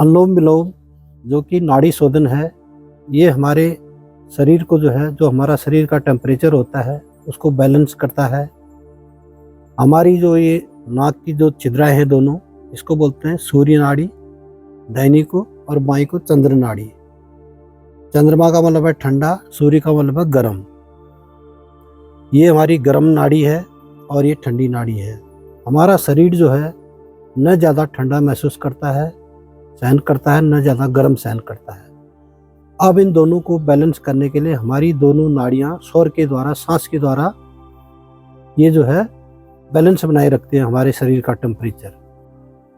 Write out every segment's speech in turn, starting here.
अनुलोम विलोम जो कि नाड़ी शोधन है, ये हमारे शरीर को जो हमारा शरीर का टेम्परेचर होता है उसको बैलेंस करता है। हमारी जो ये नाक की जो छिद्राएं हैं दोनों, इसको बोलते हैं सूर्य नाड़ी, दाहिनी को, और बाईं को चंद्र नाड़ी। चंद्रमा का मतलब है ठंडा, सूर्य का मतलब है गर्म। ये हमारी गर्म नाड़ी है और ये ठंडी नाड़ी है। हमारा शरीर जो है न ज़्यादा ठंडा महसूस करता है, सहन करता है, न ज़्यादा गर्म सहन करता है। अब इन दोनों को बैलेंस करने के लिए हमारी दोनों नाड़ियाँ स्वर के द्वारा, सांस के द्वारा ये जो है बैलेंस बनाए रखते हैं हमारे शरीर का टेम्परेचर।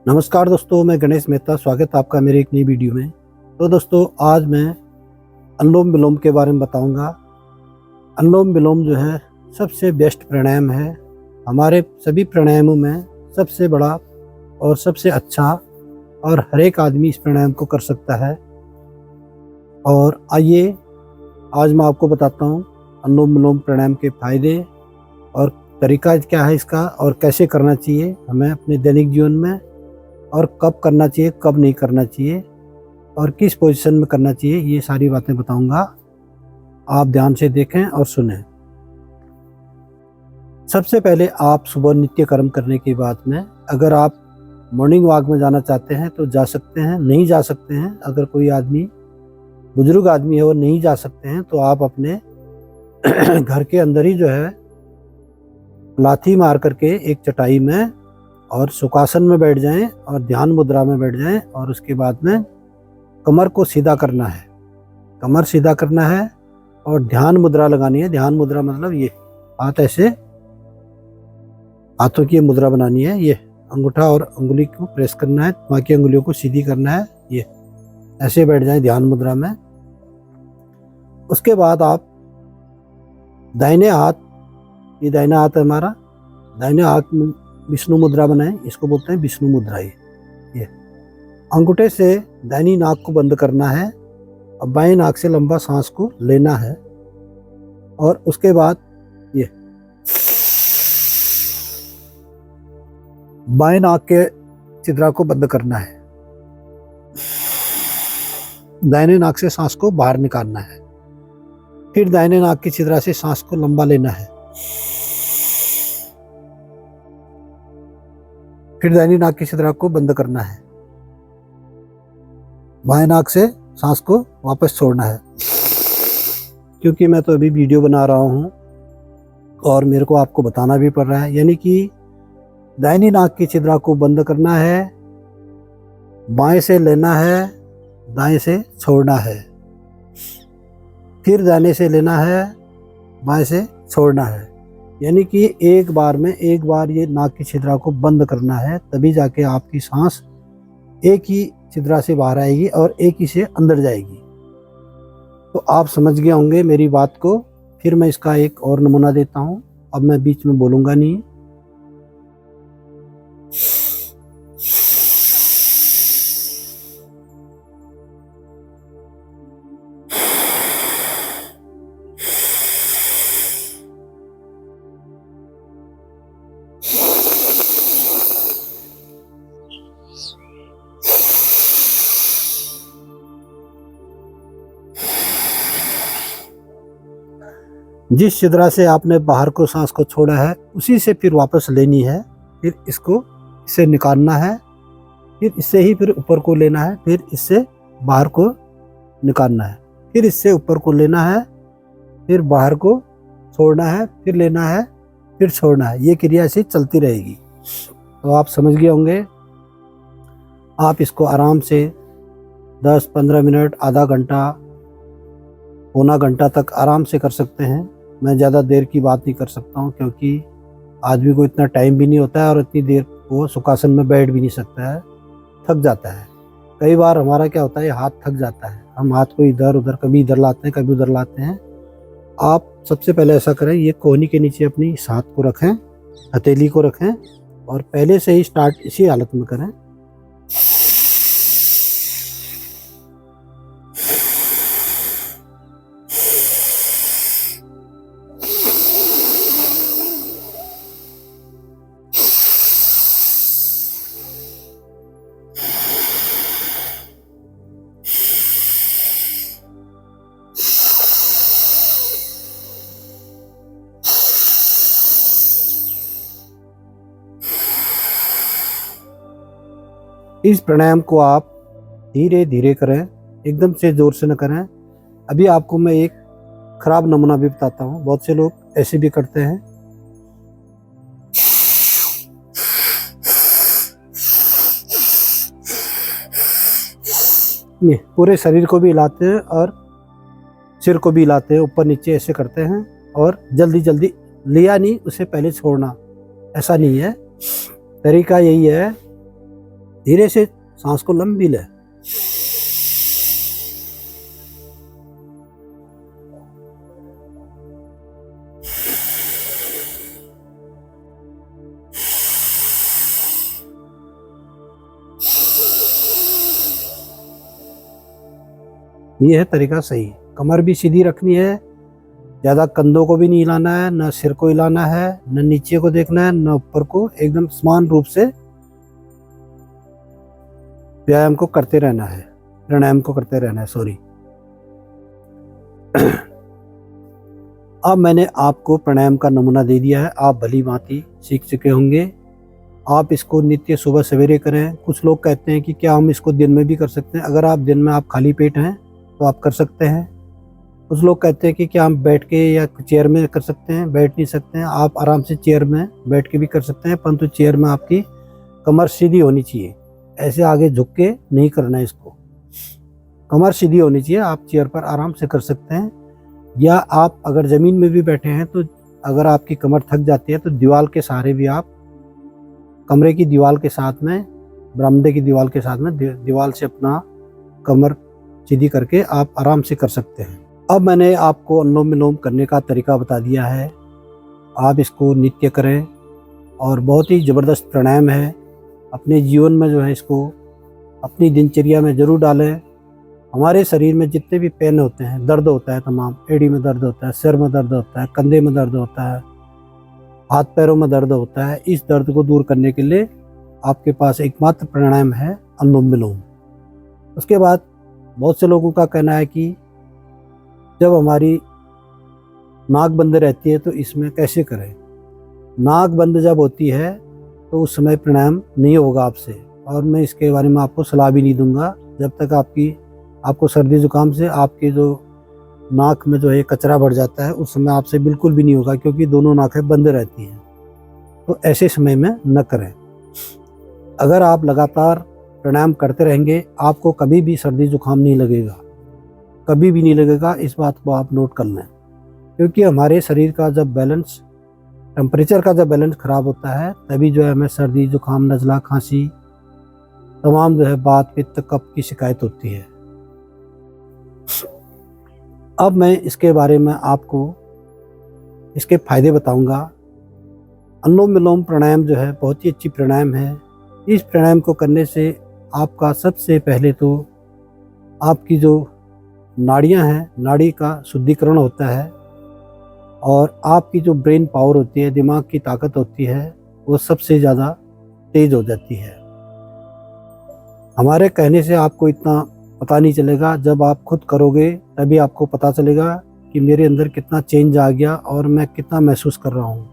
नमस्कार दोस्तों, मैं गणेश मेहता, स्वागत है आपका मेरे एक नई वीडियो में। तो दोस्तों, आज मैं अनुलोम विलोम के बारे में बताऊंगा। अनुलोम विलोम जो है सबसे बेस्ट प्राणायाम है। हमारे सभी प्राणायामों में सबसे बड़ा और सबसे अच्छा, और हर एक आदमी इस प्राणायाम को कर सकता है। और आइए आज मैं आपको बताता हूँ अनुलोम विलोम प्राणायाम के फायदे और तरीका क्या है इसका, और कैसे करना चाहिए हमें अपने दैनिक जीवन में, और कब करना चाहिए, कब नहीं करना चाहिए, और किस पोजीशन में करना चाहिए। ये सारी बातें बताऊंगा, आप ध्यान से देखें और सुनें। सबसे पहले आप सुबह नित्य कर्म करने के बाद में अगर आप मॉर्निंग वॉक में जाना चाहते हैं तो जा सकते हैं, नहीं जा सकते हैं, अगर कोई आदमी बुजुर्ग आदमी है वो नहीं जा सकते हैं, तो आप अपने घर के अंदर ही जो है लाथी मार करके एक चटाई में और सुखासन में बैठ जाएं और ध्यान मुद्रा में बैठ जाएं। और उसके बाद में कमर को सीधा करना है, कमर सीधा करना है और ध्यान मुद्रा लगानी है। ध्यान मुद्रा मतलब ये हाथ ऐसे, हाथों की मुद्रा बनानी है, ये अंगूठा और अंगुली को प्रेस करना है, बाकी अंगुलियों को सीधी करना है, ये ऐसे बैठ जाएं ध्यान मुद्रा में। उसके बाद आप दाहिने हाथ, ये दाहिना हाथ है हमारा, दाहिने हाथ में विष्णु मुद्रा बनाएं, इसको बोलते हैं विष्णु मुद्रा। ये अंगूठे से दाहिनी नाक को बंद करना है और बाएं नाक से लंबा सांस को लेना है। और उसके बाद ये बाएं नाक के छिद्रा को बंद करना है, दाहिने नाक से सांस को बाहर निकालना है। फिर दाहिने नाक की छिद्रा से सांस को लंबा लेना है, फिर दाहिनी नाक की छिद्रा को बंद करना है, बाएं नाक से सांस को वापस छोड़ना है। क्योंकि मैं तो अभी वीडियो बना रहा हूँ और मेरे को आपको बताना भी पड़ रहा है, यानी कि दाहिनी नाक की छिद्रा को बंद करना है, बाएं से लेना है, दाएं से छोड़ना है, फिर दाहिने से लेना है, बाएं से छोड़ना है। यानी कि एक बार ये नाक की छिद्रा को बंद करना है, तभी जाके आपकी सांस एक ही छिद्रा से बाहर आएगी और एक ही से अंदर जाएगी। तो आप समझ गए होंगे मेरी बात को। फिर मैं इसका एक और नमूना देता हूँ, अब मैं बीच में बोलूँगा नहीं। जिस छिद्रा से आपने बाहर को सांस को छोड़ा है उसी से फिर वापस लेनी है, फिर इससे निकालना है, फिर इससे ही फिर ऊपर को लेना है, फिर इससे बाहर को निकालना है, फिर इससे ऊपर को लेना है, फिर बाहर को छोड़ना है, फिर लेना है, फिर छोड़ना है। ये क्रिया ऐसी चलती रहेगी। तो आप समझ गए होंगे। आप इसको आराम से 10-15 मिनट, आधा घंटा, पौना घंटा तक आराम से कर सकते हैं। मैं ज़्यादा देर की बात नहीं कर सकता हूँ, क्योंकि आदमी को इतना टाइम भी नहीं होता है और इतनी देर वो सुखासन में बैठ भी नहीं सकता है, थक जाता है। कई बार हमारा क्या होता है, हाथ थक जाता है, हम हाथ को इधर उधर, कभी इधर लाते हैं, कभी उधर लाते हैं। आप सबसे पहले ऐसा करें, ये कोहनी के नीचे अपनी इस हाथ को रखें, हथेली को रखें, और पहले से ही स्टार्ट इसी हालत में करें। इस प्राणायाम को आप धीरे धीरे करें, एकदम से ज़ोर से न करें। अभी आपको मैं एक खराब नमूना भी बताता हूँ, बहुत से लोग ऐसे भी करते हैं। ये पूरे शरीर को भी हिलाते हैं और सिर को भी हिलाते हैं, ऊपर नीचे ऐसे करते हैं, और जल्दी जल्दी लिया नहीं उसे पहले छोड़ना, ऐसा नहीं है। तरीका यही है, धीरे से सांस को लंबी ले, ये है तरीका सही। कमर भी सीधी रखनी है, ज़्यादा कंधों को भी नहीं हिलाना है, न सिर को हिलाना है, न नीचे को देखना है, न ऊपर को। एकदम समान रूप से व्यायाम को करते रहना है, प्राणायाम को करते रहना है, सॉरी। अब मैंने आपको प्राणायाम का नमूना दे दिया है, आप भली भांति सीख चुके होंगे। आप इसको नित्य सुबह सवेरे करें। कुछ लोग कहते हैं कि क्या हम इसको दिन में भी कर सकते हैं? अगर आप दिन में आप खाली पेट हैं तो आप कर सकते हैं। कुछ लोग कहते हैं कि क्या हम बैठ के या चेयर में कर सकते हैं? बैठ नहीं सकते हैं, आप आराम से चेयर में बैठ के भी कर सकते हैं, परंतु चेयर में आपकी कमर सीधी होनी चाहिए, ऐसे आगे झुक के नहीं करना है इसको। कमर सीधी होनी चाहिए, आप चेयर पर आराम से कर सकते हैं। या आप अगर ज़मीन में भी बैठे हैं तो अगर आपकी कमर थक जाती है तो दीवार के सहारे भी आप कमरे की दीवार के साथ में, बरामदे की दीवार के साथ में दीवार से अपना कमर सीधी करके आप आराम से कर सकते हैं। अब मैंने आपको अनुलोम विलोम करने का तरीका बता दिया है, आप इसको नित्य करें और बहुत ही ज़बरदस्त प्राणायाम है। अपने जीवन में जो है इसको अपनी दिनचर्या में ज़रूर डालें। हमारे शरीर में जितने भी पेन होते हैं, दर्द होता है तमाम, एड़ी में दर्द होता है, सिर में दर्द होता है, कंधे में दर्द होता है, हाथ पैरों में दर्द होता है, इस दर्द को दूर करने के लिए आपके पास एकमात्र प्राणायाम है अनुलोम विलोम। उसके बाद बहुत से लोगों का कहना है कि जब हमारी नाक बंद रहती है तो इसमें कैसे करें? नाक बंद जब होती है तो उस समय प्राणायाम नहीं होगा आपसे, और मैं इसके बारे में आपको सलाह भी नहीं दूंगा। जब तक आपको सर्दी जुकाम से आपके जो नाक में जो है कचरा बढ़ जाता है, उस समय आपसे बिल्कुल भी नहीं होगा, क्योंकि दोनों नाकें बंद रहती हैं। तो ऐसे समय में न करें। अगर आप लगातार प्राणायाम करते रहेंगे, आपको कभी भी सर्दी जुकाम नहीं लगेगा, कभी भी नहीं लगेगा। इस बात को आप नोट कर लें, क्योंकि हमारे शरीर का जब बैलेंस, टेम्परेचर का जब बैलेंस ख़राब होता है, तभी जो है हमें सर्दी जुकाम, नज़ला, खांसी, तमाम जो है बात, पित्त, कफ की शिकायत होती है। अब मैं इसके बारे में आपको इसके फ़ायदे बताऊंगा। अनुलोम विलोम प्राणायाम जो है बहुत ही अच्छी प्राणायाम है। इस प्राणायाम को करने से आपका सबसे पहले तो आपकी जो नाड़ियां हैं, नाड़ी का शुद्धिकरण होता है, और आपकी जो ब्रेन पावर होती है, दिमाग की ताकत होती है, वो सबसे ज़्यादा तेज़ हो जाती है। हमारे कहने से आपको इतना पता नहीं चलेगा, जब आप खुद करोगे तभी आपको पता चलेगा कि मेरे अंदर कितना चेंज आ गया और मैं कितना महसूस कर रहा हूँ।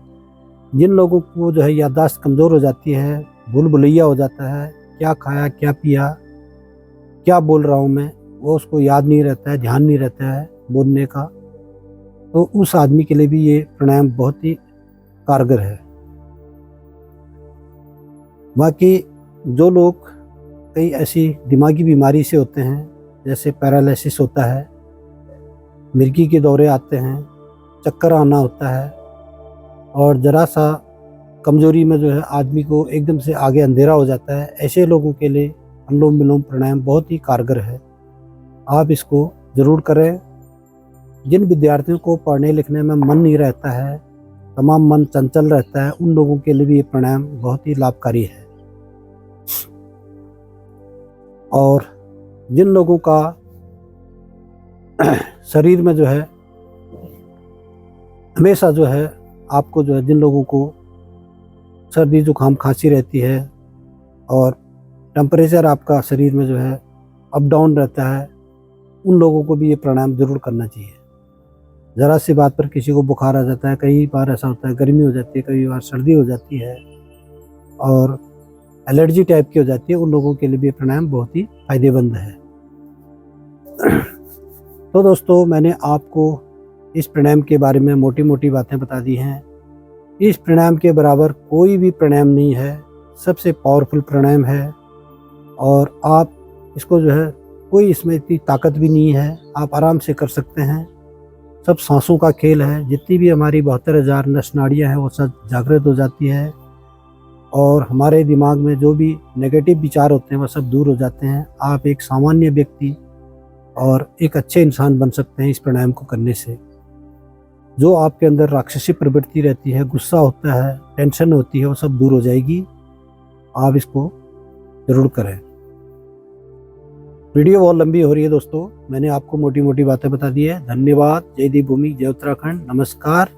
जिन लोगों को जो है याददाश्त कमज़ोर हो जाती है, भूल भुलैया हो जाता है, क्या खाया, क्या पिया, क्या बोल रहा हूँ मैं, वो उसको याद नहीं रहता है, ध्यान नहीं रहता है बोलने का, तो उस आदमी के लिए भी ये प्राणायाम बहुत ही कारगर है। बाकी जो लोग कई ऐसी दिमागी बीमारी से होते हैं, जैसे पैरालिसिस होता है, मिर्गी के दौरे आते हैं, चक्कर आना होता है, और ज़रा सा कमज़ोरी में जो है आदमी को एकदम से आगे अंधेरा हो जाता है, ऐसे लोगों के लिए अनुलोम विलोम प्राणायाम बहुत ही कारगर है। आप इसको ज़रूर करें। जिन विद्यार्थियों को पढ़ने लिखने में मन नहीं रहता है, तमाम मन चंचल रहता है, उन लोगों के लिए भी ये प्राणायाम बहुत ही लाभकारी है। और जिन लोगों का शरीर में जो है हमेशा जो है आपको जो है, जिन लोगों को सर्दी जुकाम खांसी रहती है और टेम्परेचर आपका शरीर में जो है अप डाउन रहता है, उन लोगों को भी ये प्राणायाम ज़रूर करना चाहिए। ज़रा सी बात पर किसी को बुखार आ जाता है, कई बार ऐसा होता है गर्मी हो जाती है, कई बार सर्दी हो जाती है, और एलर्जी टाइप की हो जाती है, उन लोगों के लिए भी प्राणायाम बहुत ही फायदेमंद है। तो दोस्तों, मैंने आपको इस प्राणायाम के बारे में मोटी मोटी बातें बता दी हैं। इस प्राणायाम के बराबर कोई भी प्राणायाम नहीं है, सबसे पावरफुल प्राणायाम है। और आप इसको जो है, कोई इसमें इतनी ताकत भी नहीं है, आप आराम से कर सकते हैं। सब सांसों का खेल है। जितनी भी हमारी 72,000 नस नाड़ियाँ हैं वो सब जागृत हो जाती है, और हमारे दिमाग में जो भी नेगेटिव विचार होते हैं वो सब दूर हो जाते हैं। आप एक सामान्य व्यक्ति और एक अच्छे इंसान बन सकते हैं इस प्राणायाम को करने से। जो आपके अंदर राक्षसी प्रवृत्ति रहती है, गुस्सा होता है, टेंशन होती है, वो सब दूर हो जाएगी। आप इसको ज़रूर करें। वीडियो बहुत लंबी हो रही है दोस्तों, मैंने आपको मोटी मोटी बातें बता दी है। धन्यवाद। जय देव भूमि, जय उत्तराखंड, नमस्कार।